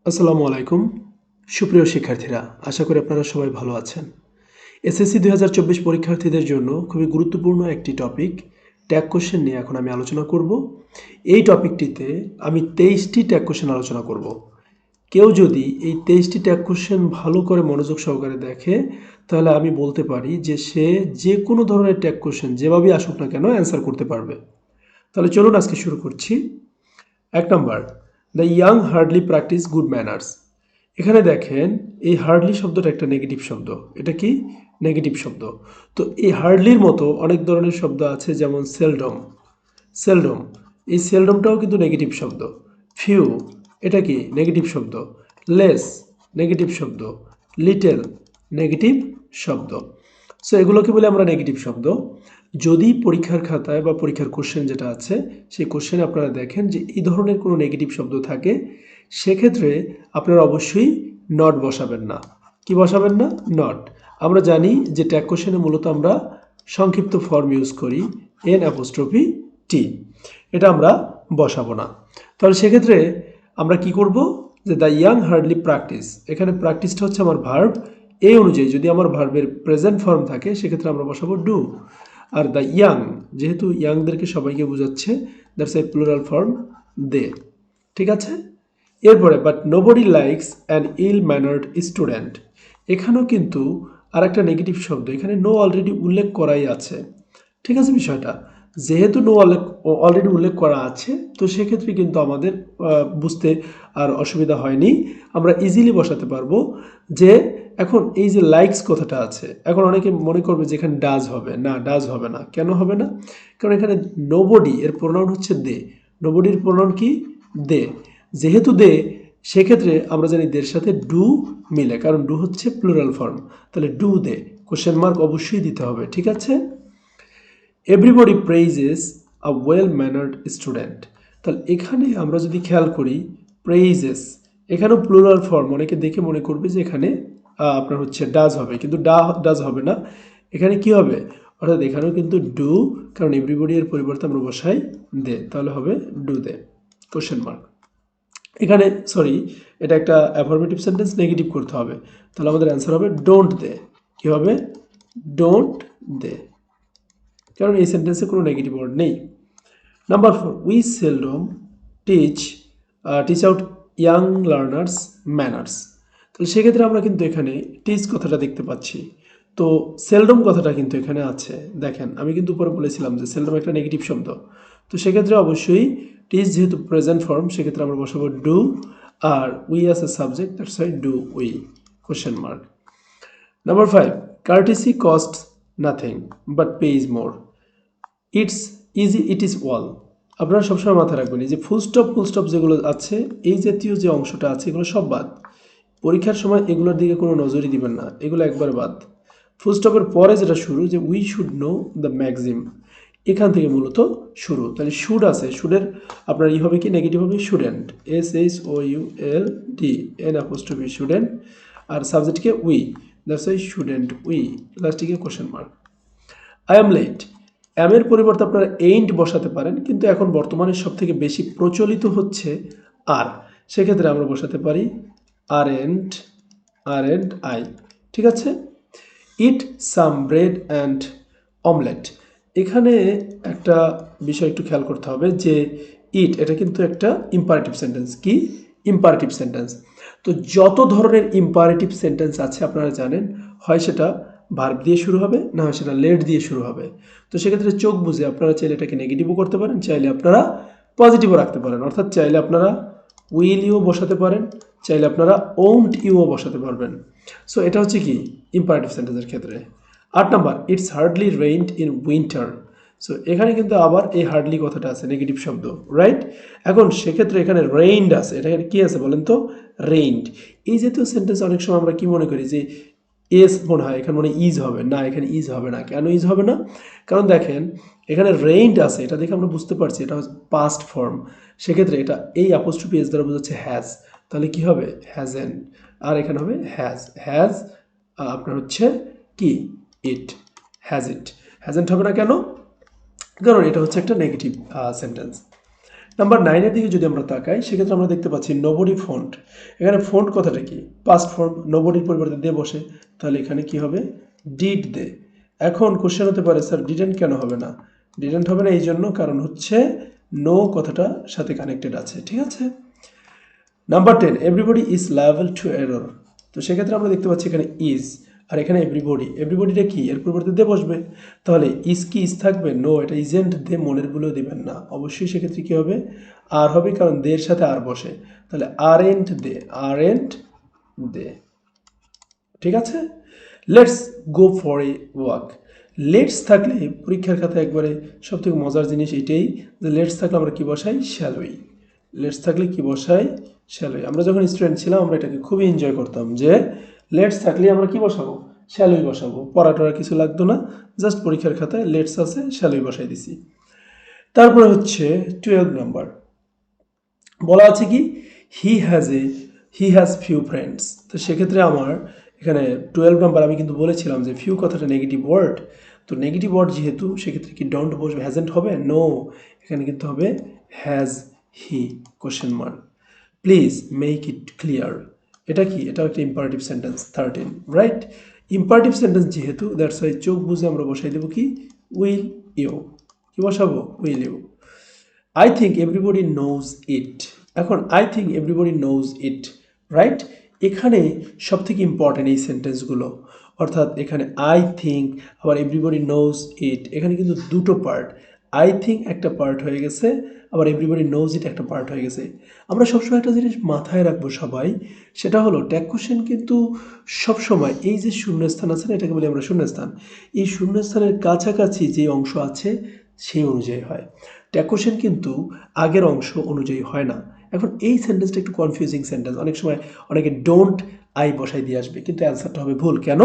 আসসালামু আলাইকুম সুপ্রিয় শিক্ষার্থীরা, আশা করি আপনারা সবাই ভালো আছেন। এসএসসি 2024 পরীক্ষার্থীদের জন্য খুবই গুরুত্বপূর্ণ একটি টপিক ট্যাগ কোশ্চেন নিয়ে এখন আমি আলোচনা করব। এই টপিকটিতে আমি 23টি ট্যাগ কোশ্চেন আলোচনা করব। কেউ যদি এই 23টি ট্যাগ কোশ্চেন ভালো করে মনোযোগ সহকারে দেখে, তাহলে আমি বলতে পারি যে সে যে কোনো ধরনের ট্যাগ কোশ্চেন যেভাবেই আসুক না কেন অ্যান্সার করতে পারবে। তাহলে চলুন আজকে শুরু করছি। 1 number, the young hardly practice good manners. এখানে দেখেন এই হার্ডলি শব্দটা একটা নেগেটিভ শব্দ। এটা কি নেগেটিভ শব্দ? তো এই হার্ডলির মতো অনেক ধরনের শব্দ আছে, যেমন সেলডম। সেলডম, এই সেলডমটাও কিন্তু নেগেটিভ শব্দ। ফিউ, এটা কি নেগেটিভ শব্দ। লেস, নেগেটিভ শব্দ। লিটেল, নেগেটিভ শব্দ। সো এগুলোকে বলে আমরা নেগেটিভ শব্দ। যদি পরীক্ষার খাতায় বা পরীক্ষার কোশ্চেন যেটা আছে সেই কোশ্চেনে আপনারা দেখেন যে এই ধরনের কোনো নেগেটিভ শব্দ থাকে, সেক্ষেত্রে আপনারা অবশ্যই নট বসাবেন না। কি বসাবেন না? নট। আমরা জানি যে ট্যাগ কোশ্চেনে মূলত আমরা সংক্ষিপ্ত ফর্ম ইউজ করি N''T। এটা আমরা বসাবো না। তাহলে সেক্ষেত্রে আমরা কি করব, যে দ্য ইয়াং হার্ডলি প্র্যাকটিস, এখানে প্র্যাকটিসটা হচ্ছে আমার ভার্ব। এই অনুযায়ী যদি আমার ভার্বের প্রেজেন্ট ফর্ম থাকে সেক্ষেত্রে আমরা বসাবো ডু। আর দ্য ইয়াং, যেহেতু ইয়াংদেরকে সবাইকে বোঝাচ্ছে, that's a plural form they. ঠিক আছে? এরপরে but nobody likes an ill mannered student. এখানেও কিন্তু আর একটা নেগেটিভ শব্দ, এখানে নো অলরেডি উল্লেখ করাই আছে। ঠিক আছে বিষয়টা? যেহেতু নো অলরেডি উল্লেখ করা আছে, তো সেক্ষেত্রে কিন্তু আমাদের বুঝতে আর অসুবিধা হয়নি। আমরা ইজিলি বসাতে পারবো যে এখন এই যে লাইকস কথাটা আছে, এখন অনেকে মনে করবে যে এখানে ডাজ হবে না। ডাজ হবে না। কেন হবে না? কারণ এখানে নোবডি এর প্রোনাউন হচ্ছে দে। নোবডির প্রোনাউন কি? দে। যেহেতু দে, সেক্ষেত্রে আমরা জানি দের সাথে ডু মিলে, কারণ ডু হচ্ছে প্লুরাল ফর্ম। তাহলে ডু দে, কোশ্চেন মার্ক অবশ্যই দিতে হবে। ঠিক আছে? Everybody praises a well mannered student. তাহলে এখানে আমরা যদি খেয়াল করি, প্রেইজেস এখানেও প্লুরাল ফর্ম। অনেকে দেখে মনে করবে যে এখানে আপনার হচ্ছে ডাজ হবে, কিন্তু ডাজ হবে না। এখানে কি হবে? অর্থাৎ এখানেও কিন্তু ডু, কারণ এভরিবডি এর পরিবর্তে আমরা বসাই দে, তাহলে হবে ডু দে, কোশ্চেন মার্ক। এখানে সরি, এটা একটা অ্যাফার্মেটিভ সেন্টেন্স, নেগেটিভ করতে হবে। তাহলে আমাদের অ্যান্সার হবে ডোন্ট দে। কি হবে? ডোন্ট দে, কারণ এই সেন্টেন্সে কোনো নেগেটিভ ওয়ার্ড নেই। Number 4, we seldom teach out young learners manners. তাহলে সেক্ষেত্রে আমরা কিন্তু এখানে টিচ কথাটা দেখতে পাচ্ছি। তো সেলডম কথাটা কিন্তু এখানে আছে। দেখেন, আমি কিন্তু উপরে বলেছিলাম যে সেলডম একটা নেগেটিভ শব্দ। তো সেক্ষেত্রে অবশ্যই টিচ যেহেতু প্রেজেন্ট ফর্ম, সেক্ষেত্রে আমরা বসাবো ডু, আর we as a subject, that's why do we, question mark. Number 5, courtesy costs nothing but pays more. It's easy, it is wall. আপনারা সবসময় মাথায় রাখবেন, এই যে ফুল স্টপ যেগুলো আছে, এই জাতীয় যে অংশটা আছে, এগুলো সব বাদ। পরীক্ষার সময় এগুলোর দিকে কোনো নজরই দিবেন না, এগুলো একবার বাদ। ফুল স্টপের পরে যেটা শুরু, যে we should know the Maxim, এখান থেকে মূলত শুরু। তাহলে শুড আছে, শুডের আপনার ই হবে কি? নেগেটিভ হবে শুডেন্ট, SHOULD শুডেন্ট, আর সাবজেক্টকে we, that's why shouldn't we, লাস্টে question mark. I am late, এর পরিবর্তে আপনারা এইন্ট বসাতে পারেন, কিন্তু এখন বর্তমানে সব থেকে বেশি প্রচলিত হচ্ছে আর। সেক্ষেত্রে আমরা বসাতে পারি আরএন্ট আই। ঠিক আছে? ইট সাম ব্রেড অ্যান্ড অমলেট। এখানে একটা বিষয় একটু খেয়াল করতে হবে যে ইট, এটা কিন্তু একটা ইম্পারেটিভ সেন্টেন্স। কি? Imperative sentence. তো যত ধরনের ইম্পারেটিভ সেন্টেন্স আছে আপনারা জানেন, হয় সেটা ভার্ব দিয়ে শুরু হবে, না হয় সেটা লেট দিয়ে শুরু হবে। তো সেক্ষেত্রে চোখ বুঝে আপনারা চাইলে এটাকে নেগেটিভও করতে পারেন, চাইলে আপনারা পজিটিভও রাখতে পারেন। অর্থাৎ চাইলে আপনারা উইল ইউ বসাতে পারেন, চাইলে আপনারা ওন্ট ইউও বসাতে পারবেন। সো এটা হচ্ছে কি? ইম্পারেটিভ সেন্টেন্সের ক্ষেত্রে। 8 number, it's hardly rained in winter. So এখানে কিন্তু আবার এই হার্ডলি কথাটা আছে, নেগেটিভ শব্দ, রাইট? এখন সেক্ষেত্রে এখানে রেইনড আছে, এটা কি আছে বলেন তো? রেইনড। এই জাতীয় সেন্টেন্স অনেক সময় আমরা কি মনে করি যে এস মনে হয়, এখানে মনে ইজ হবে না। এখানে ইজ হবে না। কেন ইজ হবে না? কারণ দেখেন এখানে রেইনড আছে, এটা দেখে আমরা বুঝতে পারছি এটা হচ্ছে পাস্ট ফর্ম। সেক্ষেত্রে এটা এই অ্যাপোস্ট্রফি এস দ্বারা বোঝাচ্ছে হ্যাজ, তাহলে কি হবে? হ্যাজেন। আর এখানে হবে হ্যাজ আপনার হচ্ছে কি? ইট, হ্যাজেন্ট হবে না কেন? কারণ এটা হচ্ছে একটা নেগেটিভ সেন্টেন্স। নাম্বার 9 এর দিকে যদি আমরা তাকাই সেক্ষেত্রে আমরা দেখতে পাচ্ছি নোবডি ফন্ট। এখানে ফন্ট কথাটা কি, পাস্ট ফর্ম, নোবডির পরিবর্তে দে বসে, তাহলে এখানে কি হবে, ডিড দে। এখন কোশ্চেন হতে পারে স্যার ডিডেন্ট কেন হবে না? ডিডেন্ট হবে না এই জন্য কারণ হচ্ছে নো কথাটা সাথে কানেক্টেড আছে, ঠিক আছে। Number 10, everybody is liable to error. তো সেক্ষেত্রে আমরা দেখতে পাচ্ছি এখানে ইজ, আর এখানে এভরিবডিটা কি, এর পরিবর্তে দে বসবে, তাহলে ইজ কি ইজ থাকবে? নো, এটা ইজেন্ট দে মনের বলেও দেবেন না, অবশ্যই সেক্ষেত্রে কি হবে, আর হবে, কারণ দের সাথে আর বসে, তাহলে আরেন্ট দে, ঠিক আছে। Let's go for a walk. Let's থাকলে পরীক্ষার খাতায় একবারে সব থেকে মজার জিনিস এটাই যে লেটস থাকলে আমরা কি বসাই, শ্যালই। লেটস থাকলে কি বসাই, শ্যালই। আমরা যখন স্টুডেন্ট ছিলাম আমরা এটাকে খুবই এনজয় করতাম যে লেটস থাকলে আমরা কি বসাবো, শ্যালই বসাবো, পড়াটোরা কিছু লাগতো না, জাস্ট পরীক্ষার খাতায় লেটস আছে, শ্যালই বসাই দিছি। তারপরে হচ্ছে 12 নাম্বার, বলা আছে কি হি হ্যাজ ফিউ ফ্রেন্ডস। তো সেক্ষেত্রে আমার এখানে 12 নাম্বার আমি কিন্তু বলেছিলাম যে ফিউ কথাটা নেগেটিভ ওয়ার্ড, তো নেগেটিভ ওয়ার্ড যেহেতু সেক্ষেত্রে কি ডোন্ট বসবে, হ্যাজেন্ট হবে, নো, এখানে কিন্তু হবে has he question mark. Please make it clear, এটা কি, এটা একটা imperative sentence 13, right. Imperative sentence যেহেতু দ্যাটস ওয়াই চোখ বুঝে আমরা বসাই দেবো কি, উইল ইউ, কি বসাবো, will you. I think everybody knows it. এখন I think everybody knows it, right. এখানে সব থেকে ইম্পর্টেন্ট এই সেন্টেন্সগুলো, অর্থাৎ এখানে I think আবার everybody knows it, এখানে কিন্তু দুটো পার্ট, I think একটা পার্ট হয়ে গেছে, আবার everybody knows it একটা পার্ট হয়ে গেছে। আমরা সবসময় একটা জিনিস মাথায় রাখবো সবাই, সেটা হলো ট্যাগ কোশ্চেন কিন্তু সবসময় এই যে শূন্যস্থান আছে না, এটাকে বলি আমরা শূন্যস্থান, এই শূন্যস্থানের কাছাকাছি যে অংশ আছে সেই অনুযায়ী হয়। ট্যাগ কোশ্চেন কিন্তু আগের অংশ অনুযায়ী হয় না। এখন এই সেন্টেন্সটা একটু কনফিউজিং সেন্টেন্স, অনেক সময় অনেকে ডোন্ট আই বসাই দিয়ে আসবে, কিন্তু অ্যান্সারটা হবে ভুল। কেন?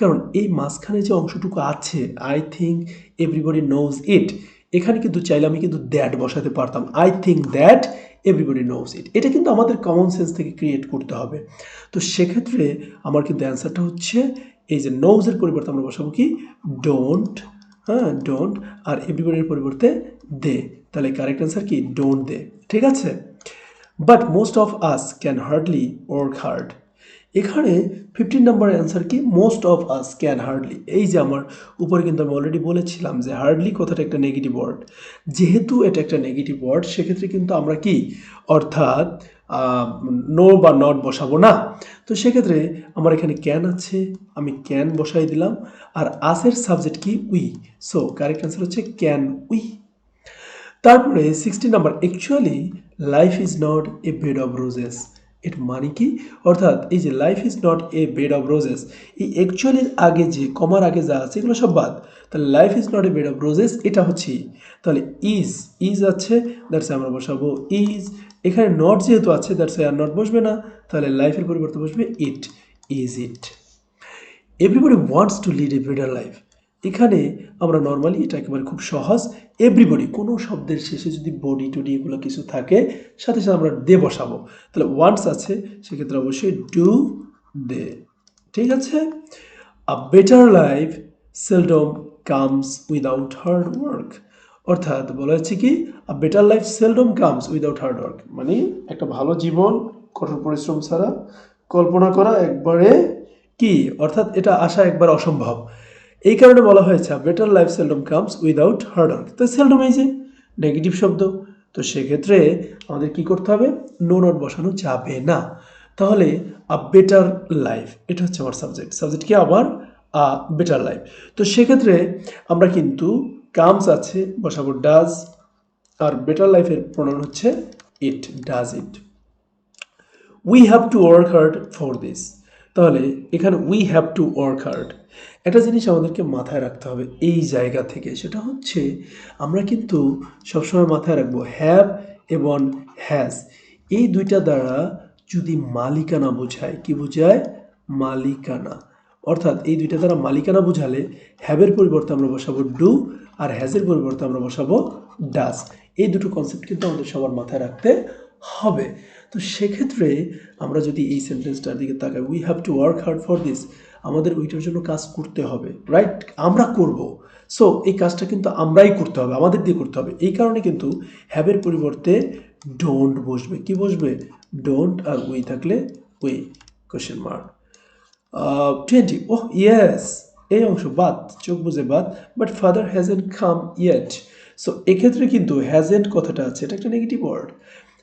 কারণ এই মাঝখানে যে অংশটুকু আছে I think everybody knows it, এখানে কিন্তু চাইলে আমি কিন্তু দ্যাট বসাতে পারতাম, I think that everybody knows it, এটা কিন্তু আমাদের কমন সেন্স থেকে ক্রিয়েট করতে হবে। তো সেক্ষেত্রে আমার কিন্তু অ্যান্সারটা হচ্ছে এই যে নোজের পরিবর্তে আমরা বসাবো কি, ডোন্ট, হ্যাঁ ডোন্ট, আর এভরিবডির পরিবর্তে দে, তাহলে কারেক্ট অ্যান্সার কি, ডোন্ট দে, ঠিক আছে। But most of us can hardly work hard, এখানে 15 নম্বরের অ্যান্সার কি, most of us can hardly. এই যে আমার উপরে কিন্তু আমি অলরেডি বলেছিলাম যে হার্ডলি কথাটা একটা নেগেটিভ ওয়ার্ড, যেহেতু এটা একটা নেগেটিভ ওয়ার্ড সেক্ষেত্রে কিন্তু আমরা কি, অর্থাৎ নো বা নট বসাবো না। তো সেক্ষেত্রে আমার এখানে ক্যান আছে, আমি ক্যান বসাই দিলাম, আর আসের সাবজেক্ট কি, উই, সো কারেক্ট অ্যান্সার হচ্ছে ক্যান উই। তারপরে 16 number, actually life is not a bed of roses, এর মানে কি, অর্থাৎ এই যে life is not a bed of roses, এই অ্যাকচুয়ালির আগে যে কমার আগে যা আছে এগুলো সব বাদ, তাহলে life is not a bed of roses এটা হচ্ছে, তাহলে ইজ আছে, দ্যাটস আমরা বসাবো ইজ, এখানে নট যেহেতু আছে দ্যাটস আর নট বসবে না, তাহলে লাইফের পরিবর্তে বসবে it, is it. Everybody wants to lead a better life, এখানে আমরা নর্মালি এটা একেবারে খুব সহজ, এভরিবডি কোনো শব্দের শেষে যদি বডি টডি এগুলো কিছু থাকে সাথে সাথে আমরা দে বসাবো, তাহলে ওয়ান্টস আছে সেক্ষেত্রে অবশ্যই ডু দে, ঠিক আছে। A better life seldom comes without hard work, অর্থাৎ বলা হচ্ছে কি a better life seldom comes without hard work, মানে একটা ভালো জীবন কঠোর পরিশ্রম ছাড়া কল্পনা করা একবারে কি, অর্থাৎ এটা আসা একবার অসম্ভব। এই কারণে বলা হয়েছে better life seldom comes without hard work, তো সেলডম এই যে নেগেটিভ শব্দ, তো সেক্ষেত্রে আমাদের কি করতে হবে, নো নট বসানো যাবে না, তাহলে আ বেটার লাইফ এটা হচ্ছে আমার সাবজেক্ট কি আবার আ বেটার লাইফ। তো সেক্ষেত্রে আমরা কিন্তু কামস আছে বসাবো ডাজ, আর বেটার লাইফের প্রোনাউন হচ্ছে it, does it. We have to work hard for this, তাহলে এখানে we have to work hard, একটা জিনিস আমাদেরকে মাথায় রাখতে হবে এই জায়গা থেকে, সেটা হচ্ছে আমরা কিন্তু সবসময় মাথায় রাখবো হ্যাভ এবং হ্যাজ, এই দুইটা দ্বারা যদি মালিকানা বোঝায়, কি বোঝায়, মালিকানা, অর্থাৎ এই দুইটা দ্বারা মালিকানা বোঝালে হ্যাভের পরিবর্তে আমরা বসাবো ডু, আর হ্যাজের পরিবর্তে আমরা বসাবো ডাজ, এই দুটো কনসেপ্ট কিন্তু আমাদের সবার মাথায় রাখতে হবে। তো সেক্ষেত্রে আমরা যদি এই সেন্টেন্সটার দিকে তাকাই, we have to work hard for this, আমাদের ওইটার জন্য কাজ করতে হবে, রাইট, আমরা করব, সো এই কাজটা কিন্তু আমরাই করতে হবে, আমাদের দিয়ে করতে হবে। এই কারণে কিন্তু হ্যাভের পরিবর্তে ডোন্ট বসবে। কি বসবে? ডোন্ট, আর উই থাকলে we, question mark. 20, oh yes, এই অংশ বাদ, চোখ বুঝে বাদ, but father hasn't come yet. So এক্ষেত্রে কিন্তু হ্যাজেন্ট কথাটা আছে, এটা একটা নেগেটিভ ওয়ার্ড।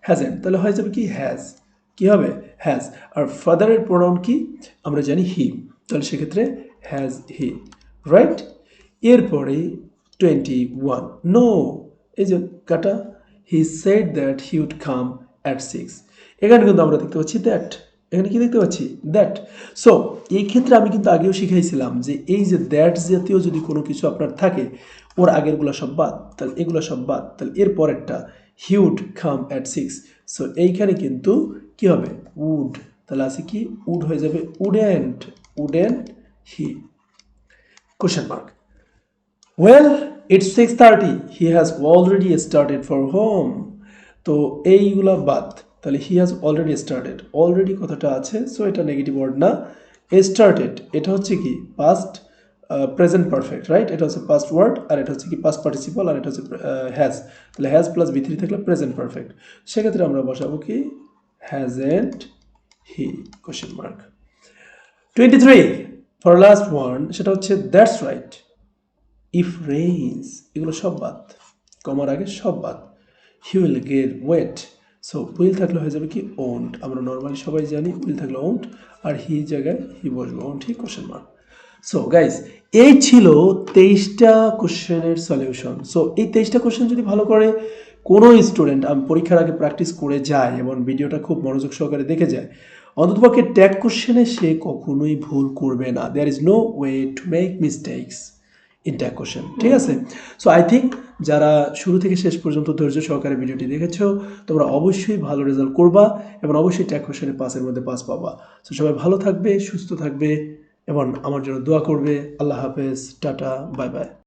হ্যাজেন্ট তাহলে হয়ে যাবে কি হ্যাজ, কি হবে? হ্যাজ। আর ফাদারের প্রোনাউন কি? আমরা জানি হি, তাহলে সেক্ষেত্রে হ্যাজ হি, রাইট? এরপরে 21, নো, এই যে কাটা, he said that he would come at 6। এখানে কিন্তু আমরা দেখতে পাচ্ছি দ্যাট, এখানে কি দেখতে পাচ্ছি? দ্যাট। সো এই ক্ষেত্রে আমি কিন্তু আগেও শিখাইছিলাম যে এই যে দ্যাট জাতীয় যদি কোনো কিছু আপনার থাকে, ওর আগেরগুলো সব বাদ, তাহলে এগুলো সব বাদ, তাহলে এর পরেরটা he would come at 6। So এইখানে কিন্তু কি হবে? উড, তাহলে আছে কি? উড হয়ে যাবে wouldn't, wouldn't he, question mark. Well it's 6:30, he has already started for home. তো এইগুলা বাদ, তাহলে he has already started, already কথাটা আছে, সো এটা নেগেটিভ ওয়ার্ড না। স্টার্টেড এটা হচ্ছে কি? Past present perfect, right? এটা হচ্ছে পাস্ট ওয়ার্ড, আর এটা হচ্ছে কি? পাস্ট পার্টিসিপল, আর এটা হচ্ছে হ্যাজ। তাহলে হ্যাজ প্লাস বি3 থাকলে প্রেজেন্ট পারফেক্ট। সেক্ষেত্রে আমরা বসাবো কি? Hasn't he, question mark. 23 for last one, সেটা হচ্ছে দ্যাটস রাইট, ইফ রেইনস, এগুলো সব বাদ, কমার আগে সব বাদ। He will get wet. So will থাকলে হয়ে যাবে কি? ওন্ট। আমরা নর্মালি সবাই জানি উইল থাকলে ওন্ট, আর হি জায়গায় হি বসবে, won't he, question mark. So guys, এই ছিল 23টা কোশ্চেনের সলিউশন। সো এই 23টা কোশ্চেন যদি ভালো করে কোনো স্টুডেন্ট আমি পরীক্ষার আগে প্র্যাকটিস করে যায় এবং ভিডিওটা খুব মনোযোগ সহকারে দেখে যায়, অন্ততপক্ষে ট্যাগ কোশ্চেনে সে কখনোই ভুল করবে না। There is no way to make mistakes in tag question, ঠিক আছে? সো আই থিঙ্ক যারা শুরু থেকে শেষ পর্যন্ত ধৈর্য সহকারে ভিডিওটি দেখেছো, তোমরা অবশ্যই ভালো রেজাল্ট করবা এবং অবশ্যই ট্যাগ কোশ্চেনে পাসের মধ্যে পাস পাবা। সো সবাই ভালো থাকবে, সুস্থ থাকবে এবং আমার জন্য দোয়া করবে। আল্লাহ হাফেজ, টাটা, বাই বাই।